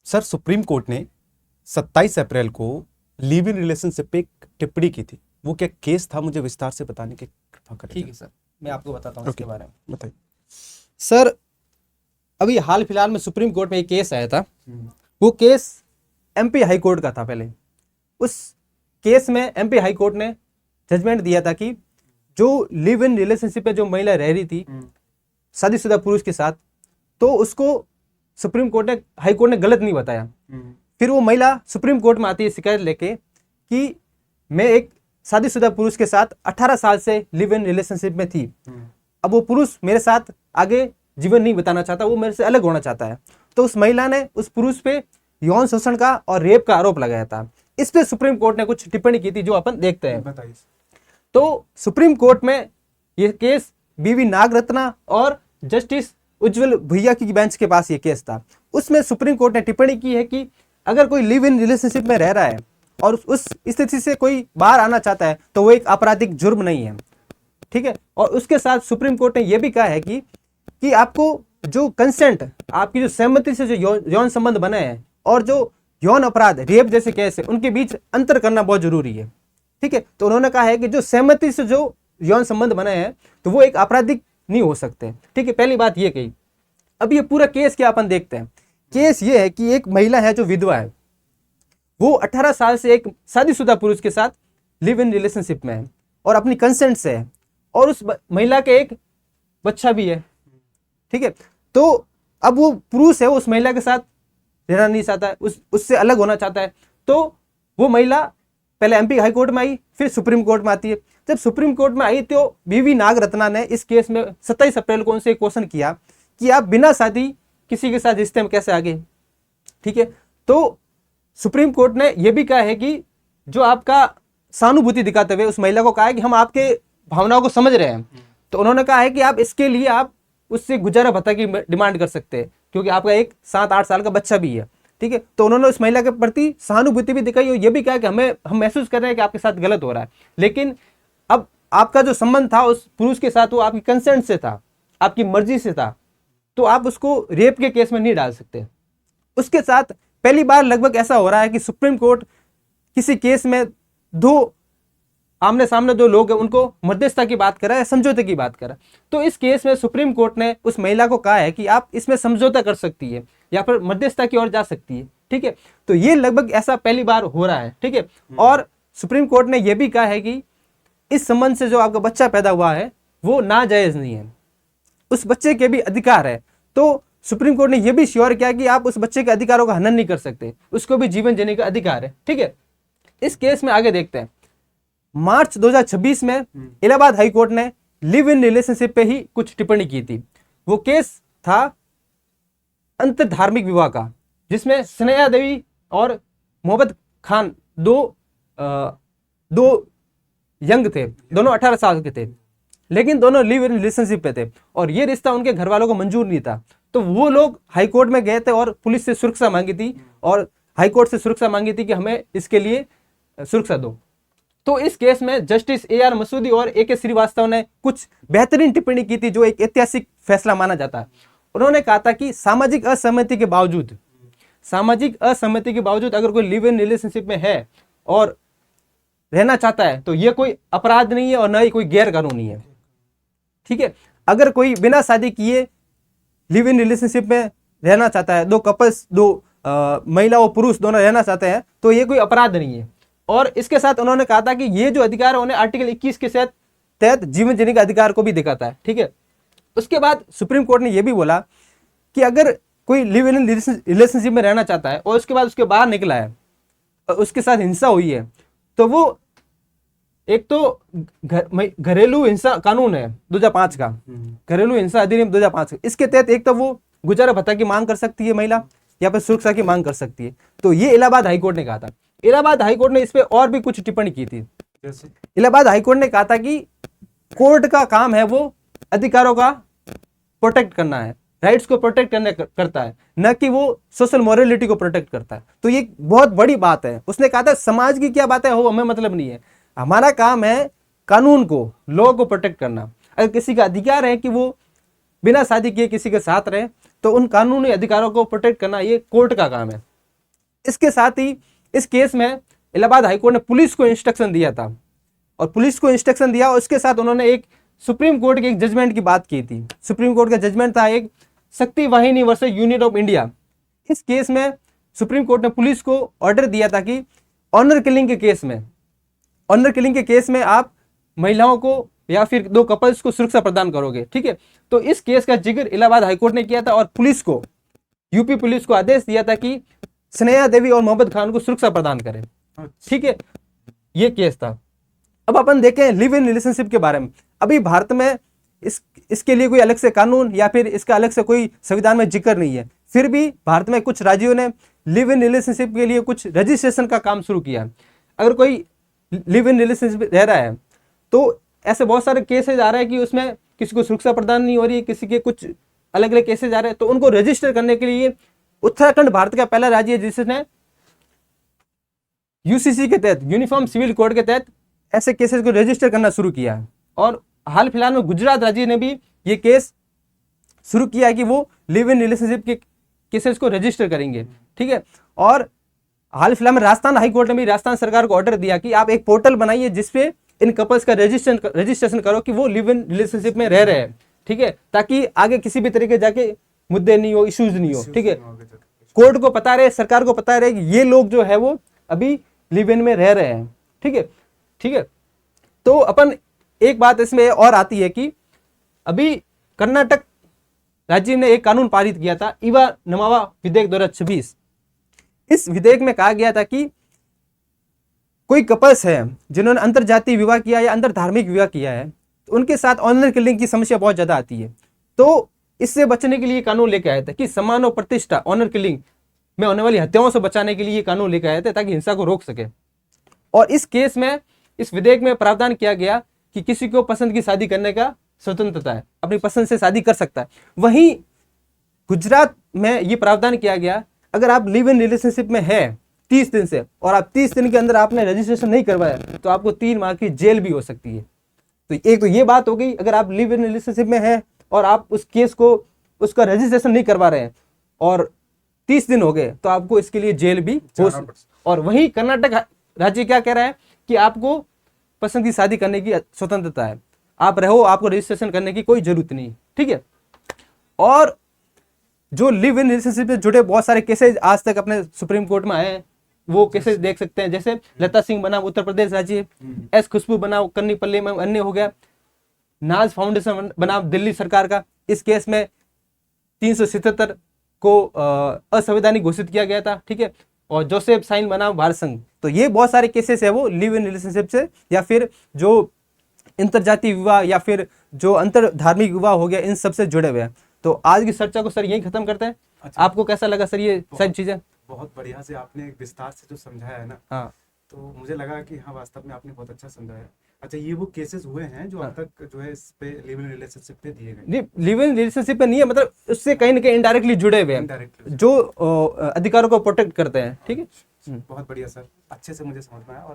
Sir supreme court ने 27 अप्रैल को live in relationship पे एक टिप्पणी की थी। वो क्या केस था, मुझे विस्तार से बताने की कृपा करें। ठीक है सर, मैं आपको बताता हूँ इसके बारे में। बताइए। सर, अभी हाल फिलहाल में सुप्रीम कोर्ट में एक केस आया था। वो केस एमपी हाई कोर्ट का था। पहले उस केस में एमपी हाई कोर्ट ने जजमेंट दिया था कि जो लिव इन रिलेशनशिप में जो महिला रह रही थी शादीशुदा पुरुष के साथ, तो उसको सुप्रीम कोर्ट ने, हाई कोर्ट ने गलत नहीं बताया। फिर वो महिला सुप्रीम कोर्ट में आती है शिकायत लेके कि मैं एक शादीशुदा पुरुष के साथ 18 साल से लिव इन रिलेशनशिप में थी। अब वो पुरुष मेरे साथ आगे जीवन नहीं बिताना चाहता, वो मेरे से अलग होना चाहता है। तो उस महिला ने उस पुरुष पे यौन शोषण का और रेप का आरोप लगाया था। इस पे सुप्रीम कोर्ट ने कुछ टिप्पणी की थी जो अपन देखते हैं। बताइए। तो सुप्रीम कोर्ट में ये केस बीवी नागरत्ना और जस्टिस उज्जवल भुइया की बेंच के पास ये केस था। उसमें सुप्रीम कोर्ट ने टिप्पणी की है कि अगर कोई लिव इन रिलेशनशिप में रह रहा है और उस स्थिति से कोई बाहर आना चाहता है तो वो एक आपराधिक जुर्म नहीं है। ठीक है। और उसके साथ सुप्रीम कोर्ट ने यह भी कहा है कि आपको जो कंसेंट, आपकी जो सहमति से जो यौन संबंध बने हैं और जो यौन अपराध, रेप जैसे केस है, उनके बीच अंतर करना बहुत जरूरी है। ठीक है। तो उन्होंने कहा है कि जो सहमति से जो यौन संबंध बने हैं तो वो एक आपराधिक नहीं हो सकते। ठीक है, पहली बात ये कही। अब ये पूरा केस क्या अपन देखते हैं। केस ये है कि एक महिला है जो विधवा है, वो 18 साल से एक शादीशुदा पुरुष के साथ लिव इन रिलेशनशिप में है और अपनी कंसेंट से है, और उस महिला के एक बच्चा भी है। ठीक है। तो अब वो पुरुष है, उस महिला के साथ रहना नहीं चाहता है, उससे अलग होना चाहता है। तो वो महिला पहले एमपी हाई कोर्ट में आई, फिर सुप्रीम कोर्ट में आती है। जब सुप्रीम कोर्ट में आई तो बीवी नागरत्ना ने इस केस में 27 अप्रैल को उनसे क्वेश्चन किया कि आप बिना शादी किसी के साथ रिश्ते में कैसे आ गए। ठीक है। तो सुप्रीम कोर्ट ने यह भी कहा है कि जो आपका सहानुभूति दिखाते हुए उस महिला को कहा है कि हम आपके भावनाओं को समझ रहे हैं। तो उन्होंने कहा है कि आप इसके लिए आप उससे गुजारा भत्ता की डिमांड कर सकते हैं, क्योंकि आपका एक 7-8 साल का बच्चा भी है। ठीक है। तो उन्होंने उस महिला के प्रति सहानुभूति भी दिखाई और यह भी कहा कि हम महसूस कर रहे हैं कि आपके साथ गलत हो रहा है, लेकिन अब आपका जो संबंध था उस पुरुष के साथ वो आपकी कंसेंट से था, आपकी मर्जी से था, तो आप उसको रेप के केस में नहीं डाल सकते। उसके साथ पहली बार लगभग ऐसा हो रहा है कि सुप्रीम कोर्ट किसी केस में दो आमने सामने जो लोग हैं उनको मध्यस्थता की बात कर रहा है, समझौते की बात कर रहा है। तो इस केस में सुप्रीम कोर्ट ने उस महिला को कहा है कि आप इसमें समझौता कर सकती है या फिर मध्यस्थता की ओर जा सकती है। ठीक है। तो ये लगभग ऐसा पहली बार हो रहा है। ठीक है। और सुप्रीम कोर्ट ने यह भी कहा है कि इस संबंध से जो आपका बच्चा पैदा हुआ है वो नाजायज नहीं है, उस बच्चे के भी अधिकार है। तो सुप्रीम कोर्ट ने यह भी श्योर किया कि आप उस बच्चे के अधिकारों का हनन नहीं कर सकते, उसको भी जीवन जीने का अधिकार है। ठीक है। इस केस में आगे देखते हैं। मार्च 2026 में इलाहाबाद हाई कोर्ट ने लिव इन रिलेशनशिप पे ही कुछ टिप्पणी की थी। वो केस था अंतर धार्मिक विवाह का, जिसमें स्नेहा देवी और मोहब्बत खान दो यंग थे, दोनों 18 साल के थे, लेकिन दोनों लिव इन रिलेशनशिप पे थे और ये रिश्ता उनके घर वालों को मंजूर नहीं था। तो वो लोग हाई कोर्ट में गए थे और पुलिस से सुरक्षा मांगी थी और हाई कोर्ट से सुरक्षा मांगी थी कि हमें इसके लिए सुरक्षा दो। तो इस केस में जस्टिस AR मसूदी और AK श्रीवास्तव ने कुछ बेहतरीन टिप्पणी की थी जो एक ऐतिहासिक फैसला माना जाता है। उन्होंने कहा था कि सामाजिक असहमति के बावजूद अगर कोई लिव इन रिलेशनशिप में है और रहना चाहता है तो यह कोई अपराध नहीं है और न ही कोई गैर कानूनी है। ठीक है। अगर कोई बिना शादी किए लिव इन रिलेशनशिप में रहना चाहता है, दो कपल्स, दो महिला और पुरुष दोनों रहना चाहते हैं, तो ये कोई अपराध नहीं है। और इसके साथ उन्होंने कहा था कि ये जो अधिकार है उन्हें आर्टिकल 21 के तहत जीवन जीने के अधिकार को भी दिखाता है। ठीक है। उसके बाद सुप्रीम कोर्ट ने यह भी बोला कि अगर कोई लिव इन रिलेशनशिप में रहना चाहता है और उसके बाद उसके बाहर निकला है, उसके साथ हिंसा हुई है, तो वो एक तो घरेलू हिंसा कानून है 2005 का, घरेलू हिंसा अधिनियम 2005 का, इसके तहत एक तो वो गुजारा भत्ता की मांग कर सकती है महिला या फिर सुरक्षा की मांग कर सकती है। तो ये इलाहाबाद हाईकोर्ट ने कहा था। इलाहाबाद हाईकोर्ट ने इस पे और भी कुछ टिप्पणी की थी। इलाहाबाद हाईकोर्ट ने कहा था कि कोर्ट का काम है वो अधिकारों का प्रोटेक्ट करना है, राइट्स को प्रोटेक्ट करता है, न कि वो सोशल मोरालिटी को प्रोटेक्ट करता है। तो ये बहुत बड़ी बात है। उसने कहा था समाज की क्या बात है वो हमें मतलब नहीं है, हमारा काम है कानून को, लॉ को प्रोटेक्ट करना। अगर किसी का अधिकार है कि वो बिना शादी किए किसी के साथ रहे तो उन कानूनी अधिकारों को प्रोटेक्ट करना ये कोर्ट का काम है। इसके साथ ही इस केस में इलाहाबाद हाईकोर्ट ने पुलिस को इंस्ट्रक्शन दिया था, और पुलिस को इंस्ट्रक्शन दिया और उसके साथ उन्होंने एक सुप्रीम कोर्ट के एक जजमेंट की बात की थी। सुप्रीम कोर्ट का जजमेंट था एक शक्ति वाहिनी वर्सेस यूनियन ऑफ इंडिया। इस केस में सुप्रीम कोर्ट ने पुलिस को ऑर्डर दिया था कि ऑनर किलिंग के केस में आप महिलाओं को या फिर दो कपल्स को सुरक्षा प्रदान करोगे, ठीक है। तो इस केस का जिक्र इलाहाबाद हाईकोर्ट ने किया था और पुलिस को, यूपी पुलिस को आदेश दिया था कि स्नेहा देवी और मोहम्मद खान को सुरक्षा प्रदान करें, ठीक है। ये केस था। अब अपन देखें लिव इन रिलेशनशिप के बारे में। अभी भारत में इसके लिए कोई अलग से कानून या फिर इसका अलग से कोई संविधान में जिक्र नहीं है, फिर भी भारत में कुछ राज्यों ने लिव इन रिलेशनशिप के लिए कुछ रजिस्ट्रेशन का काम शुरू किया। अगर कोई लिव इन रिलेशनशिप रह रहा है तो ऐसे बहुत सारे केसेज आ रहे हैं कि उसमें किसी को सुरक्षा प्रदान नहीं हो रही है, किसी के कुछ अलग अलग केसेज आ रहे हैं, तो उनको रजिस्टर करने के लिए उत्तराखंड भारत का पहला राज्य है जिसने यूसीसी के तहत, यूनिफॉर्म सिविल कोड के तहत ऐसे केसेस को रजिस्टर करना शुरू किया है। और हाल फिलहाल में गुजरात राज्य ने भी ये केस शुरू किया है कि वो लिव इन रिलेशनशिप के केसेस को रजिस्टर करेंगे, ठीक है। और हाल फिलहाल में राजस्थान हाई कोर्ट ने भी राजस्थान सरकार को ऑर्डर दिया कि आप एक पोर्टल बनाइए जिसपे इन कपल्स का रजिस्ट्रेशन करो कि वो लिव इन रिलेशनशिप में रह रहे हैं, ठीक है, ताकि आगे किसी भी तरीके जाके मुद्दे नहीं हो, इश्यूज नहीं हो, ठीक है। कोर्ट को पता रहे, सरकार को पता रहे कि ये लोग जो है वो अभी लिव इन में रह रहे हैं, ठीक है, ठीक है। तो अपन एक बात इसमें और आती है कि अभी कर्नाटक राज्य ने एक कानून पारित किया था, ईवा नमावा विधेयक 2026। इस विधेयक में कहा गया था कि कोई कपल्स है जिन्होंने अंतर जातीय विवाह किया या अंतर धार्मिक विवाह किया है, तो उनके साथ ऑनर किलिंग की समस्या बहुत ज्यादा आती है। तो इससे बचने के लिए कानून लेकर आया था कि सम्मान और प्रतिष्ठा, ऑनर किलिंग में होने वाली हत्याओं से बचाने के लिए कानून लेकर आए थे ताकि हिंसा को रोक सके। और इस केस में, इस विधेयक में प्रावधान किया गया कि किसी को पसंद की शादी करने का स्वतंत्रता है, अपनी पसंद से शादी कर सकता है। वहीं गुजरात में ये प्रावधान किया गया, अगर आप लिव इन रिलेशनशिप में है 30 दिन से और आप 30 दिन के अंदर आपने रजिस्ट्रेशन नहीं करवाया तो आपको 3 माह की जेल भी हो सकती है। तो एक तो ये बात हो गई, अगर आप लिव इन रिलेशनशिप में हैं और आप उस केस को, उसका रजिस्ट्रेशन नहीं करवा रहे हैं और 30 दिन हो गए तो आपको इसके लिए जेल भी हो सकती है। और वहीं कर्नाटक राज्य क्या कह रहा है कि आपको पसंद की शादी करने की स्वतंत्रता है, आप रहो, आपको रजिस्ट्रेशन करने की कोई जरूरत नहीं, ठीक है। और जो लिव इन रिलेशनशिप से जुड़े बहुत सारे केसेस आज तक अपने सुप्रीम कोर्ट में आए हैं, वो केसेस देख सकते हैं। जैसे लता सिंह बनाम उत्तर प्रदेश राज्य, एस खुशबू बनाम कन्नीपल्ली में अन्य हो गया, नाज फाउंडेशन बनाम दिल्ली सरकार का, इस केस में 377 को असंवैधानिक घोषित किया गया था, ठीक है। और जोसेफ साइन बनाम भारत संघ। तो ये बहुत सारे केसेस है वो लिव इन रिलेशनशिप से या फिर जो इंतरजातीय विवाह या फिर जो अंतर धार्मिक विवाह हो गया, इन सब से जुड़े हुए हैं। तो आज की चर्चा को सर यही खत्म करते हैं। अच्छा, आपको कैसा लगा सर ये सब चीजें? बहुत बढ़िया से आपने एक विस्तार से जो समझाया है ना, हाँ, तो मुझे लगा कि हाँ वास्तव में आपने बहुत अच्छा समझाया। अच्छा, ये वो केसेस हुए हैं जो अब तक जो है इस पे लिव इन रिलेशनशिप पे दिए गए? नहीं, लिव इन रिलेशनशिप पे नहीं है, मतलब उससे कहीं ना कहीं इनडायरेक्टली जुड़े हुए हैं जो अधिकारों को प्रोटेक्ट करते हैं, ठीक है। बहुत बढ़िया सर, अच्छे से मुझे समझ में आया। और